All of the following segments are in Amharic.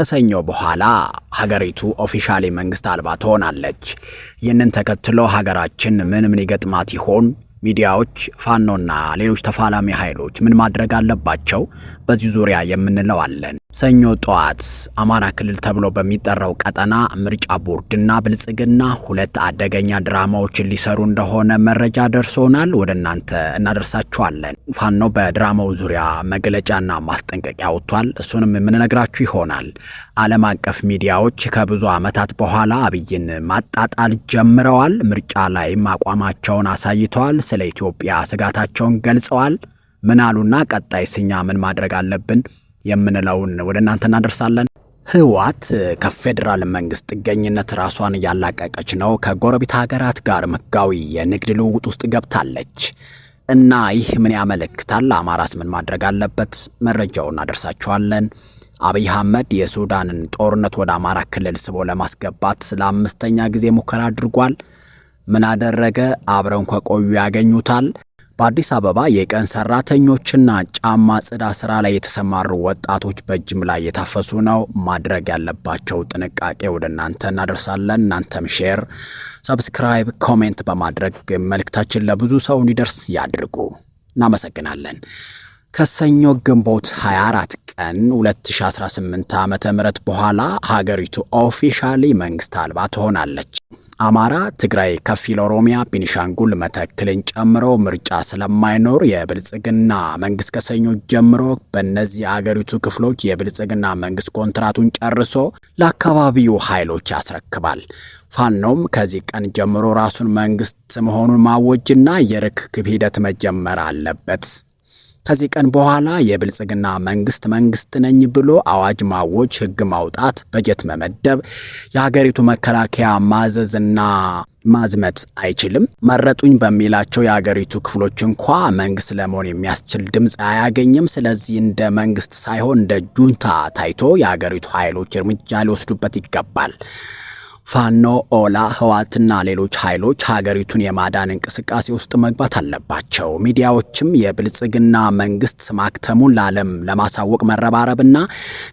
ከሰኞ በኋላ ሀገሪቱ ኦፊሻሊ መንግስት አልባ ትሆናለች። ይህንን ተከትሎ ሀገራችን ምን ይገጥማት ይሆን? ሚዲያዎች፣ ፋኖና ሌሎች ተፋላሚ ኃይሎች ምን ማድረግ አለባቸው? በዚህ ዙሪያ የምንለው አለን። ሰኞ ጠዋት አማራ ክልል ተብሎ በሚጠራው ቀጠና ምርጫ ቦርድና ብልጽግና ሁለት አደገኛ ድራማዎችን ሊሰሩ እንደሆነ መረጃ ደርሶናል። ወደ እናንተ እናደርሳችኋለን። ፋኖ በድራማው ዙሪያ መግለጫና ማስጠንቀቂያ አውጥቷል። እሱንም የምንነግራችሁ ይሆናል። ዓለም አቀፍ ሚዲያዎች ከብዙ ዓመታት በኋላ አብይን ማጣጣል ጀምረዋል። ምርጫ ላይም አቋማቸውን አሳይተዋል። ስለ ኢትዮጵያ ስጋታቸውን ገልጸዋል። ምን አሉና ቀጣይ ስኛ ምን ማድረግ አለብን የምንለውን ወደ እናንተ እናደርሳለን። ህወሓት ከፌዴራል መንግስት ጥገኝነት ራሷን ያላቀቀች ነው። ከጎረቤት ሀገራት ጋር ህጋዊ የንግድ ልውውጥ ውስጥ ገብታለች እና ይህ ምን ያመለክታል? አማራስ ምን ማድረግ አለበት? መረጃውን እናደርሳችኋለን። አብይ አህመድ የሱዳንን ጦርነት ወደ አማራ ክልል ስቦ ለማስገባት ለአምስተኛ ጊዜ ሙከራ አድርጓል። ምን አደረገ? አብረውን ከቆዩ ያገኙታል። በአዲስ አበባ የቀን ሰራተኞችና ጫማ ጽዳት ስራ ላይ የተሰማሩ ወጣቶች በጅምላ እየታፈሱ ነው። ማድረግ ያለባቸው ጥንቃቄ ወደ እናንተ እናደርሳለን። እናንተም ሼር፣ ሰብስክራይብ፣ ኮሜንት በማድረግ መልእክታችን ለብዙ ሰው እንዲደርስ ያድርጉ። እናመሰግናለን። ከሰኞ ግንቦት 24 ቀን 2018 ዓ.ም በኋላ ሀገሪቱ ኦፊሻሊ መንግስት አልባ ትሆናለች። አማራ፣ ትግራይ፣ ከፊል ኦሮሚያ፣ ቤኒሻንጉል፣ መተክልን ጨምሮ ምርጫ ስለማይኖር የብልጽግና መንግስት ከሰኞ ጀምሮ በእነዚህ የአገሪቱ ክፍሎች የብልጽግና መንግስት ኮንትራቱን ጨርሶ ለአካባቢው ኃይሎች ያስረክባል። ፋኖም ከዚህ ቀን ጀምሮ ራሱን መንግስት መሆኑን ማወጅና የርክክብ ሂደት መጀመር አለበት። ከዚህ ቀን በኋላ የብልጽግና መንግስት ነኝ ብሎ አዋጅ ማወጅ፣ ህግ ማውጣት፣ በጀት መመደብ፣ የሀገሪቱ መከላከያ ማዘዝና ማዝመት አይችልም። መረጡኝ በሚላቸው የሀገሪቱ ክፍሎች እንኳ መንግስት ለመሆን የሚያስችል ድምፅ አያገኝም። ስለዚህ እንደ መንግስት ሳይሆን እንደ ጁንታ ታይቶ የሀገሪቱ ኃይሎች እርምጃ ሊወስዱበት ይገባል። ፋኖ፣ ኦላ፣ ህወሓትና ሌሎች ኃይሎች ሀገሪቱን የማዳን እንቅስቃሴ ውስጥ መግባት አለባቸው። ሚዲያዎችም የብልጽግና መንግስት ማክተሙን ለዓለም ለማሳወቅ መረባረብና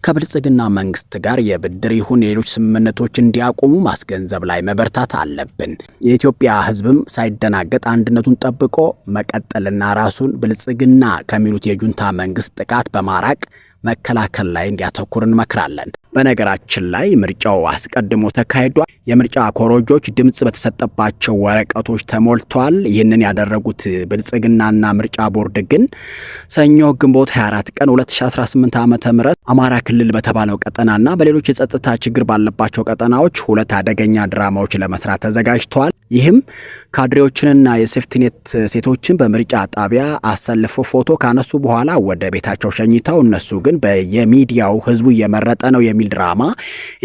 ከብልጽግና መንግስት ጋር የብድር ይሁን ሌሎች ስምምነቶች እንዲያቆሙ ማስገንዘብ ላይ መበርታት አለብን። የኢትዮጵያ ህዝብም ሳይደናገጥ አንድነቱን ጠብቆ መቀጠልና ራሱን ብልጽግና ከሚሉት የጁንታ መንግስት ጥቃት በማራቅ መከላከል ላይ እንዲያተኩር እንመክራለን። በነገራችን ላይ ምርጫው አስቀድሞ ተካሂዷል። የምርጫ ኮሮጆች ድምጽ በተሰጠባቸው ወረቀቶች ተሞልቷል። ይህንን ያደረጉት ብልጽግናና ምርጫ ቦርድ ግን ሰኞ ግንቦት 24 ቀን 2018 ዓ.ም አማራ ክልል በተባለው ቀጠናና በሌሎች የጸጥታ ችግር ባለባቸው ቀጠናዎች ሁለት አደገኛ ድራማዎች ለመስራት ተዘጋጅተዋል። ይህም ካድሬዎችንና የሴፍቲኔት ሴቶችን በምርጫ ጣቢያ አሰልፎ ፎቶ ካነሱ በኋላ ወደ ቤታቸው ሸኝተው እነሱ ግን በየሚዲያው ህዝቡ እየመረጠ ነው የሚል ድራማ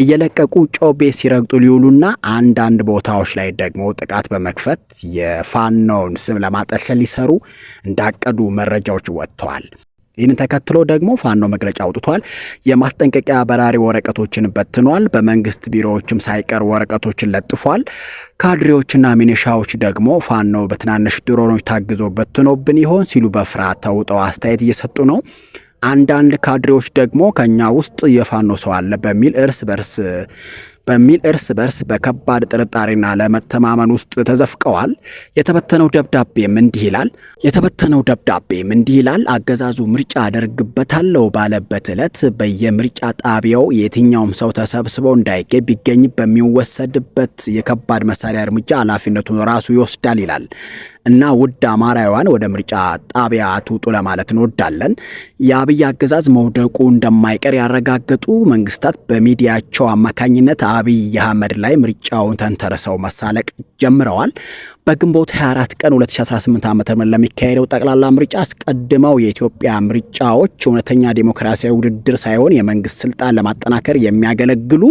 እየለቀቁ ጮቤ ሲረግጡ ሊውሉና አንዳንድ ቦታዎች ላይ ደግሞ ጥቃት በመክፈት የፋኖን ስም ለማጠልሸት ሊሰሩ እንዳቀዱ መረጃዎች ወጥተዋል። ይህንን ተከትሎ ደግሞ ፋኖ መግለጫ አውጥቷል። የማስጠንቀቂያ በራሪ ወረቀቶችን በትኗል። በመንግስት ቢሮዎችም ሳይቀር ወረቀቶችን ለጥፏል። ካድሬዎችና ሚኒሻዎች ደግሞ ፋኖ በትናንሽ ድሮኖች ታግዞ በትኖብን ይሆን ሲሉ በፍርሃት ተውጠው አስተያየት እየሰጡ ነው። አንዳንድ ካድሬዎች ደግሞ ከኛ ውስጥ የፋኖ ሰው አለ በሚል እርስ በርስ በከባድ ጥርጣሬና ለመተማመን ውስጥ ተዘፍቀዋል። የተበተነው ደብዳቤም እንዲህ ይላል። አገዛዙ ምርጫ አደርግበታለሁ ባለበት ዕለት በየምርጫ ጣቢያው የትኛውም ሰው ተሰብስቦ እንዳይገኝ ቢገኝ በሚወሰድበት የከባድ መሳሪያ እርምጃ ኃላፊነቱን ራሱ ይወስዳል ይላል እና ውድ አማራውያን ወደ ምርጫ ጣቢያ አትውጡ ለማለት እንወዳለን። የአብይ አገዛዝ መውደቁ እንደማይቀር ያረጋገጡ መንግስታት በሚዲያቸው አማካኝነት አብይ አህመድ ላይ ምርጫውን ተንተርሰው መሳለቅ ጀምረዋል። በግንቦት 24 ቀን 2018 ዓ.ም ለሚካሄደው ጠቅላላ ምርጫ አስቀድመው የኢትዮጵያ ምርጫዎች እውነተኛ ዴሞክራሲያዊ ውድድር ሳይሆን የመንግስት ስልጣን ለማጠናከር የሚያገለግሉ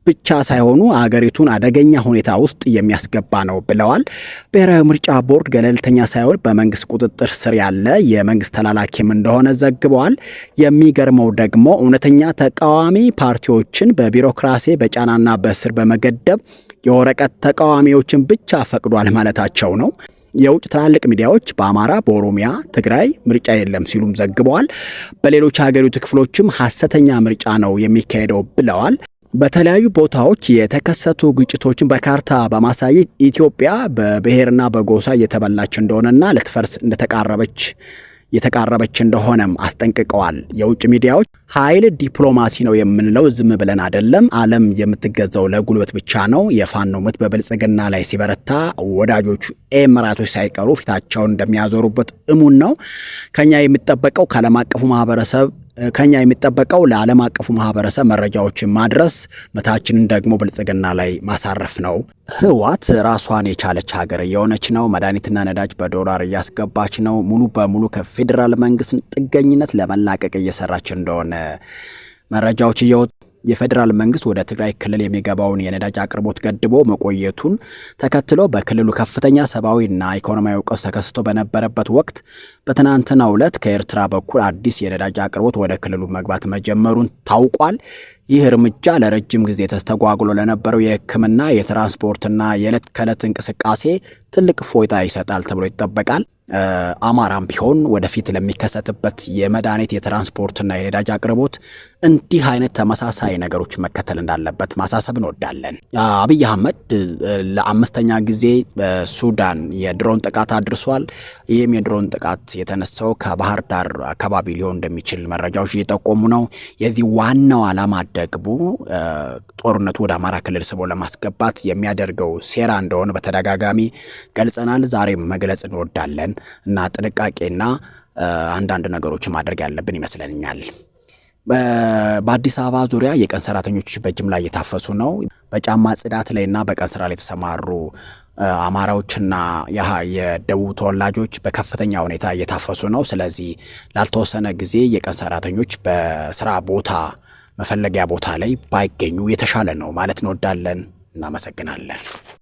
ብቻ ሳይሆኑ አገሪቱን አደገኛ ሁኔታ ውስጥ የሚያስገባ ነው ብለዋል። ብሔራዊ ምርጫ ቦርድ ገለልተኛ ሳይሆን በመንግስት ቁጥጥር ስር ያለ የመንግስት ተላላኪም እንደሆነ ዘግበዋል። የሚገርመው ደግሞ እውነተኛ ተቃዋሚ ፓርቲዎችን በቢሮክራሲ በጫናና በእስር በመገደብ የወረቀት ተቃዋሚዎችን ብቻ ፈቅዷል ማለታቸው ነው። የውጭ ትላልቅ ሚዲያዎች በአማራ፣ በኦሮሚያ፣ ትግራይ ምርጫ የለም ሲሉም ዘግበዋል። በሌሎች ሀገሪቱ ክፍሎችም ሐሰተኛ ምርጫ ነው የሚካሄደው ብለዋል። በተለያዩ ቦታዎች የተከሰቱ ግጭቶችን በካርታ በማሳየት ኢትዮጵያ በብሔርና በጎሳ እየተበላች እንደሆነና ልትፈርስ የተቃረበች እንደሆነም አስጠንቅቀዋል። የውጭ ሚዲያዎች ኃይል ዲፕሎማሲ ነው የምንለው ዝም ብለን አይደለም። ዓለም የምትገዛው ለጉልበት ብቻ ነው። የፋኖ ምት በብልጽግና ላይ ሲበረታ ወዳጆቹ ኤምራቶች ሳይቀሩ ፊታቸውን እንደሚያዞሩበት እሙን ነው። ከኛ የሚጠበቀው ለዓለም አቀፉ ማህበረሰብ መረጃዎችን ማድረስ፣ ምታችንን ደግሞ ብልጽግና ላይ ማሳረፍ ነው። ህወሓት ራሷን የቻለች ሀገር እየሆነች ነው። መድኃኒትና ነዳጅ በዶላር እያስገባች ነው። ሙሉ በሙሉ ከፌዴራል መንግስት ጥገኝነት ለመላቀቅ እየሰራች እንደሆነ መረጃዎች እየወጡ የፌዴራል መንግስት ወደ ትግራይ ክልል የሚገባውን የነዳጅ አቅርቦት ገድቦ መቆየቱን ተከትሎ በክልሉ ከፍተኛ ሰብአዊና ኢኮኖሚያዊ ቀውስ ተከስቶ በነበረበት ወቅት በትናንትናው ዕለት ከኤርትራ በኩል አዲስ የነዳጅ አቅርቦት ወደ ክልሉ መግባት መጀመሩን ታውቋል። ይህ እርምጃ ለረጅም ጊዜ ተስተጓጉሎ ለነበረው የሕክምና የትራንስፖርትና የዕለት ከዕለት እንቅስቃሴ ትልቅ እፎይታ ይሰጣል ተብሎ ይጠበቃል። አማራም ቢሆን ወደፊት ለሚከሰትበት የመድኃኒት የትራንስፖርትና የነዳጅ አቅርቦት እንዲህ አይነት ተመሳሳይ ነገሮች መከተል እንዳለበት ማሳሰብ እንወዳለን። አብይ አህመድ ለአምስተኛ ጊዜ በሱዳን የድሮን ጥቃት አድርሷል። ይህም የድሮን ጥቃት የተነሳው ከባህር ዳር አካባቢ ሊሆን እንደሚችል መረጃዎች እየጠቆሙ ነው። የዚህ ዋናው ዓላማ ደግሞ ጦርነቱ ወደ አማራ ክልል ስቦ ለማስገባት የሚያደርገው ሴራ እንደሆነ በተደጋጋሚ ገልጸናል። ዛሬም መግለጽ እንወዳለን እና ጥንቃቄና አንዳንድ ነገሮች ማድረግ ያለብን ይመስለኛል። በአዲስ አበባ ዙሪያ የቀን ሰራተኞች በጅምላ እየታፈሱ ነው። በጫማ ጽዳት ላይና በቀን ስራ ላይ የተሰማሩ አማራዎችና የደቡብ ተወላጆች በከፍተኛ ሁኔታ እየታፈሱ ነው። ስለዚህ ላልተወሰነ ጊዜ የቀን ሰራተኞች በስራ ቦታ መፈለጊያ ቦታ ላይ ባይገኙ የተሻለ ነው ማለት እንወዳለን። እናመሰግናለን።